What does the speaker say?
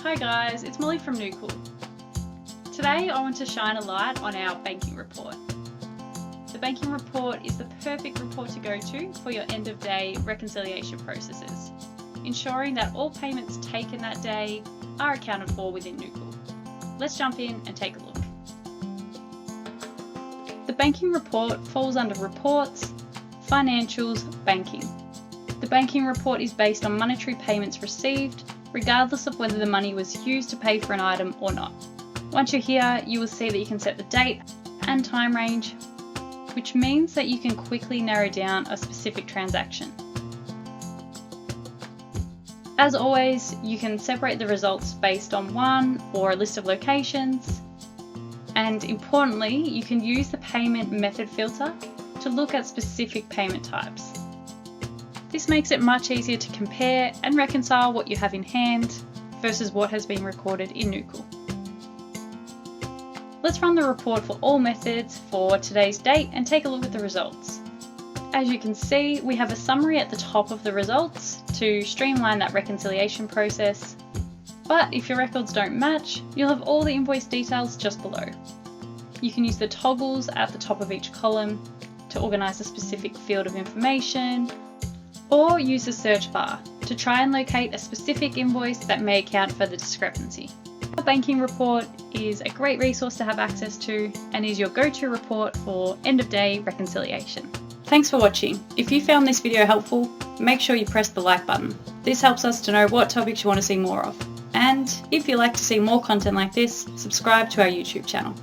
Hi guys, it's Molly from Nookal. Today I want to shine a light on our banking report. The banking report is the perfect report to go to for your end of day reconciliation processes, ensuring that all payments taken that day are accounted for within Nookal. Let's jump in and take a look. The banking report falls under Reports, Financials, Banking. The banking report is based on monetary payments received, regardless of whether the money was used to pay for an item or not. Once you're here, you will see that you can set the date and time range, which means that you can quickly narrow down a specific transaction. As always, you can separate the results based on one or a list of locations, and importantly, you can use the payment method filter to look at specific payment types. This makes it much easier to compare and reconcile what you have in hand versus what has been recorded in Nookal. Let's run the report for all methods for today's date and take a look at the results. As you can see, we have a summary at the top of the results to streamline that reconciliation process. But if your records don't match, you'll have all the invoice details just below. You can use the toggles at the top of each column to organise a specific field of information, or use the search bar to try and locate a specific invoice that may account for the discrepancy. Our banking report is a great resource to have access to and is your go-to report for end-of-day reconciliation. Thanks for watching. If you found this video helpful, make sure you press the like button. This helps us to know what topics you want to see more of. And if you'd like to see more content like this, subscribe to our YouTube channel.